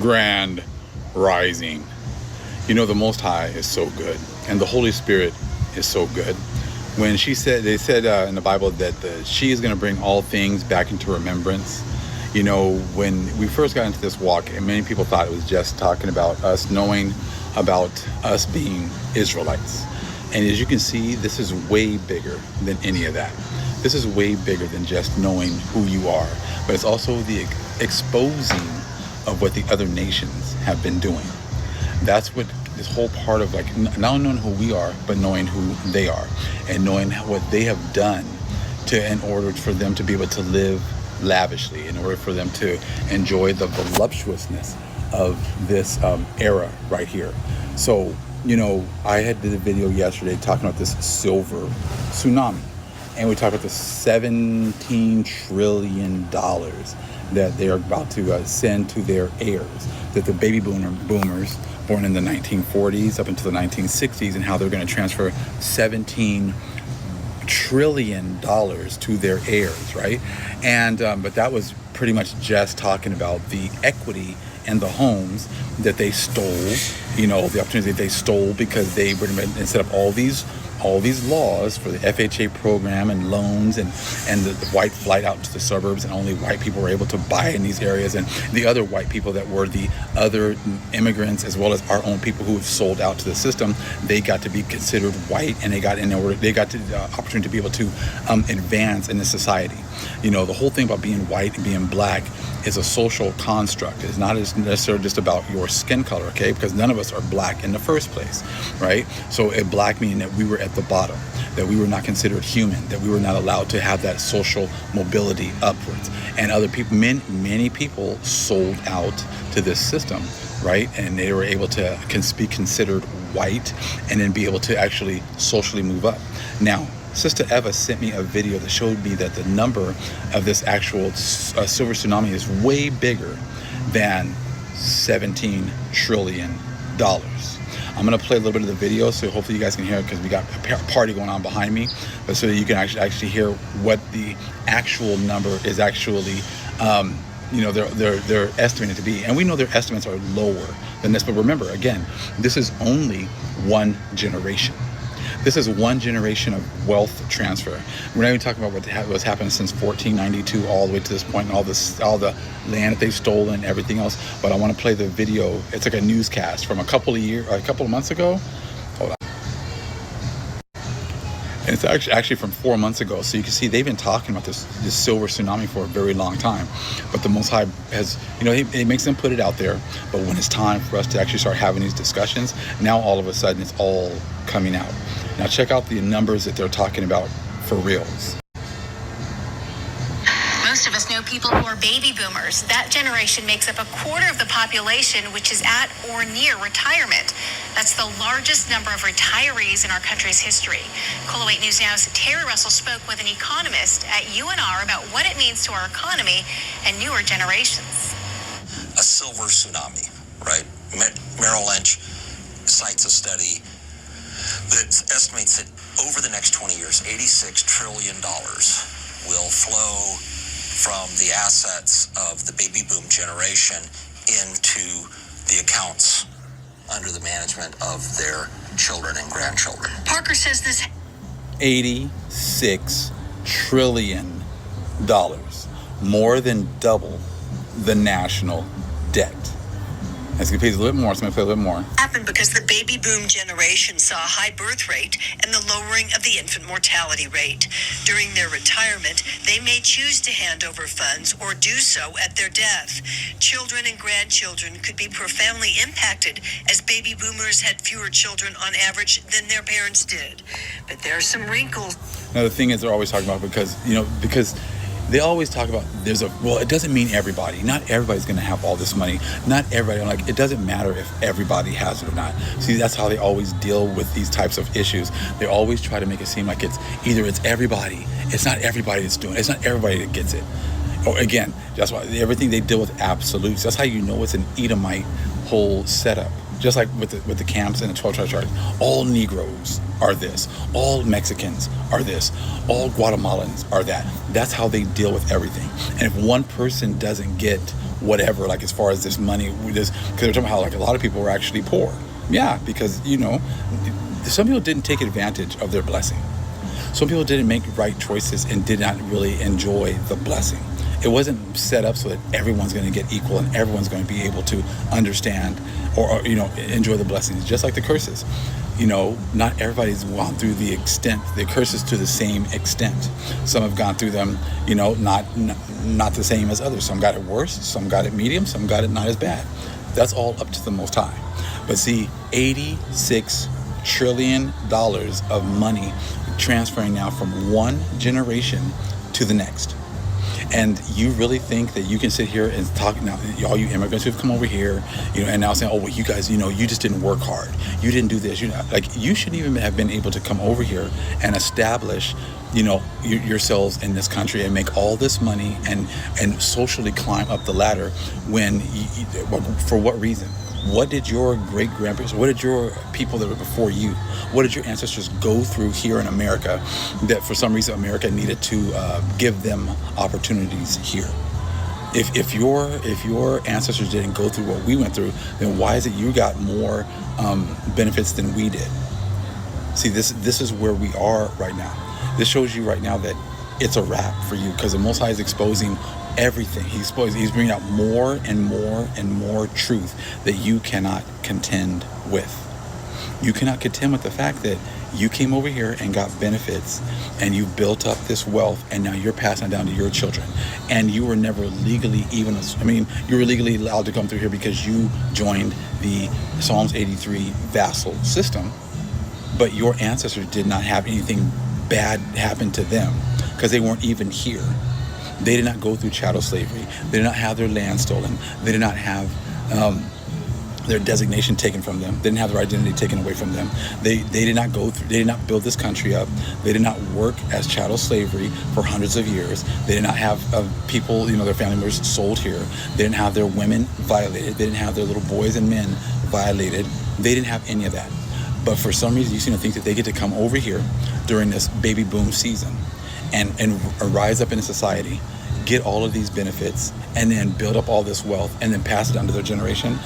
Grand Rising. You know, the Most High is so good, and the Holy Spirit is so good. When they said in the Bible that she is going to bring all things back into remembrance. You know, when we first got into this walk, and many people thought it was just talking about us knowing about us being Israelites. And as you can see, this is way bigger than any of that. This is way bigger than just knowing who you are, but it's also the exposing of what the other nations have been doing. That's what this whole part of, like, not knowing who we are, but knowing who they are, and knowing what they have done in order for them to be able to live lavishly, in order for them to enjoy the voluptuousness of this era right here. So, you know, I did a video yesterday talking about this silver tsunami, and we talked about the $17 trillion that they are about to send to their heirs, that the baby boomers born in the 1940s up until the 1960s, and how they're going to transfer $17 trillion to their heirs, right? And but that was pretty much just talking about the equity and the homes that they stole, you know, the opportunity that they stole because they were instead of all these laws for the FHA program and loans and the white flight out to the suburbs, and only white people were able to buy in these areas, and the other white people that were the other immigrants, as well as our own people who have sold out to the system, they got to be considered white, and they got the opportunity to be able to advance in the society. You know, the whole thing about being white and being black is a social construct. It's not necessarily just about your skin color, okay? Because none of us are black in the first place, right? So a black meaning that we were at the bottom, that we were not considered human, that we were not allowed to have that social mobility upwards. And other people, many people sold out to this system, right? And they were able to be considered white and then be able to actually socially move up. Now, Sister Eva sent me a video that showed me that the number of this actual silver tsunami is way bigger than $17 trillion. I'm going to play a little bit of the video so hopefully you guys can hear it, because we got a party going on behind me, but so that you can actually hear what the actual number is actually, you know, they're estimated to be. And we know their estimates are lower than this, but remember, again, this is only one generation. This is one generation of wealth transfer. We're not even talking about what's happened since 1492 all the way to this point, and all the land that they've stolen and everything else. But I want to play the video. It's like a newscast from a couple of months ago. Hold on. And it's actually from 4 months ago. So you can see they've been talking about this silver tsunami for a very long time. But the Most High has, you know, it makes them put it out there. But when it's time for us to actually start having these discussions, now all of a sudden it's all coming out. Now check out the numbers that they're talking about for reals. Most of us know people who are baby boomers. That generation makes up a quarter of the population, which is at or near retirement. That's the largest number of retirees in our country's history. KOLO 8 News Now's Terry Russell spoke with an economist at UNR about what it means to our economy and newer generations. A silver tsunami, right? Merrill Lynch cites a study that estimates that over the next 20 years, $86 trillion will flow from the assets of the baby boom generation into the accounts under the management of their children and grandchildren. Parker says this $86 trillion, more than double the national debt. As you can play a little bit more, so I'm going to play a little bit more. Happened because the baby boom generation saw a high birth rate and the lowering of the infant mortality rate. During their retirement, they may choose to hand over funds or do so at their death. Children and grandchildren could be profoundly impacted, as baby boomers had fewer children on average than their parents did. But there are some wrinkles. Now the thing is, they're always talking about, because they always talk about it doesn't mean everybody. Not everybody's going to have all this money. Not everybody. Like, it doesn't matter if everybody has it or not. See, that's how they always deal with these types of issues. They always try to make it seem like it's everybody. It's not everybody that's doing it. It's not everybody that gets it. Or again, that's why everything they deal with absolutes. That's how you know it's an Edomite whole setup. Just like with the camps and the 12 tribe charts, all Negroes are this, all Mexicans are this, all Guatemalans are that. That's how they deal with everything. And if one person doesn't get whatever, like as far as this money, because we're talking about how like a lot of people were actually poor. Yeah, because some people didn't take advantage of their blessing. Some people didn't make right choices and did not really enjoy the blessing. It wasn't set up so that everyone's going to get equal and everyone's going to be able to understand or enjoy the blessings, just like the curses. Not everybody's gone through the curses to the same extent. Some have gone through them, not the same as others. Some got it worse, some got it medium, some got it not as bad. That's all up to the Most High. But see, $86 trillion of money transferring now from one generation to the next. And you really think that you can sit here and talk now, all you immigrants who've come over here, and now saying, oh, well, you guys, you just didn't work hard. You didn't do this. You shouldn't even have been able to come over here and establish, yourselves in this country and make all this money and socially climb up the ladder for what reason? What did your great-grandparents, what did your people that were before you, what did your ancestors go through here in America that for some reason America needed to give them opportunities here? If your ancestors didn't go through what we went through, then why is it you got more benefits than we did? See, this is where we are right now. This shows you right now that it's a wrap for you, because the Most High is exposing everything. He's bringing out more and more and more truth that you cannot contend with. You cannot contend with the fact that you came over here and got benefits and you built up this wealth, and now you're passing it down to your children. And you were never legally you were legally allowed to come through here because you joined the Psalms 83 vassal system, but your ancestors did not have anything bad happen to them because they weren't even here. They did not go through chattel slavery. They did not have their land stolen. They did not have their designation taken from them. They didn't have their identity taken away from them. They did not they did not build this country up. They did not work as chattel slavery for hundreds of years. They did not have people, their family members sold here. They didn't have their women violated. They didn't have their little boys and men violated. They didn't have any of that. But for some reason, you seem to think that they get to come over here during this baby boom season and rise up in society, get all of these benefits, and then build up all this wealth and then pass it on to their generation.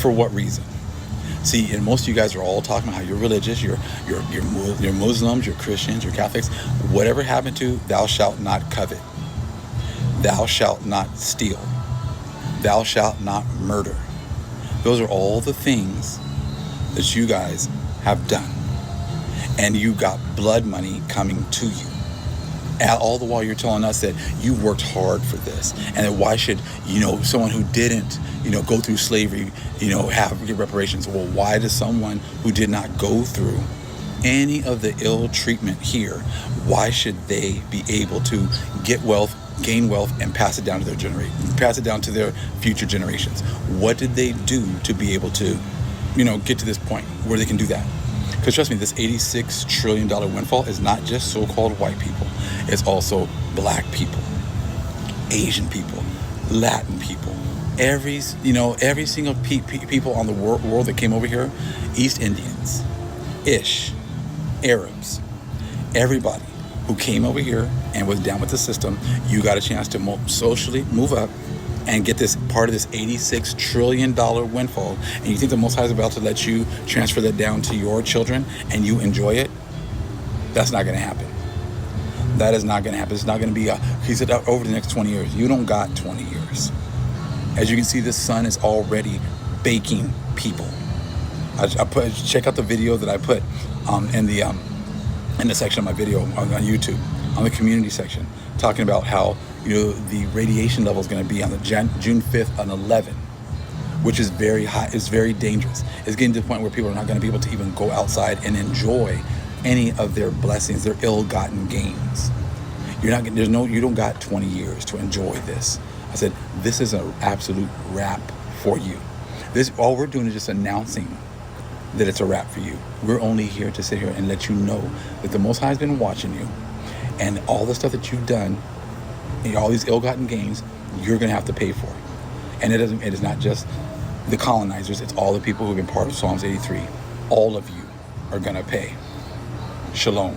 For what reason? See, and most of you guys are all talking about how you're religious, you're Muslims, you're Christians, you're Catholics. Whatever happened to thou shalt not covet, thou shalt not steal, thou shalt not murder. Those are all the things that you guys have done. And you got blood money coming to you. All the while you're telling us that you worked hard for this, and that why should someone who didn't go through slavery get reparations? Well, why does someone who did not go through any of the ill treatment here, why should they be able to get wealth, gain wealth, and pass it down to their future generations? What did they do to be able to get to this point where they can do that? Because trust me, this $86 trillion windfall is not just so-called white people. It's also black people, Asian people, Latin people, every single people on the world that came over here, East Indians, Arabs, everybody who came over here and was down with the system. You got a chance to socially move up and get this part of this $86 trillion windfall. And you think the Most High is about to let you transfer that down to your children and you enjoy it? That's not going to happen. That is not going to happen. It's not going to be he said over the next 20 years. You don't got 20 years. As you can see, the sun is already baking people. Check out the video that I put in the section of my video on YouTube, on the community section, talking about how the radiation level is going to be on the June 5th and 11, which is very high. It's very dangerous. It's getting to the point where people are not going to be able to even go outside and enjoy any of their blessings, their ill-gotten gains. You don't got 20 years to enjoy this. I said, this is an absolute wrap for you. All we're doing is just announcing that it's a wrap for you. We're only here to sit here and let you know that the Most High has been watching you, and all the stuff that you've done, all these ill-gotten gains, you're going to have to pay for. And it is not just the colonizers, it's all the people who've been part of Psalms 83. All of you are going to pay. Shalom.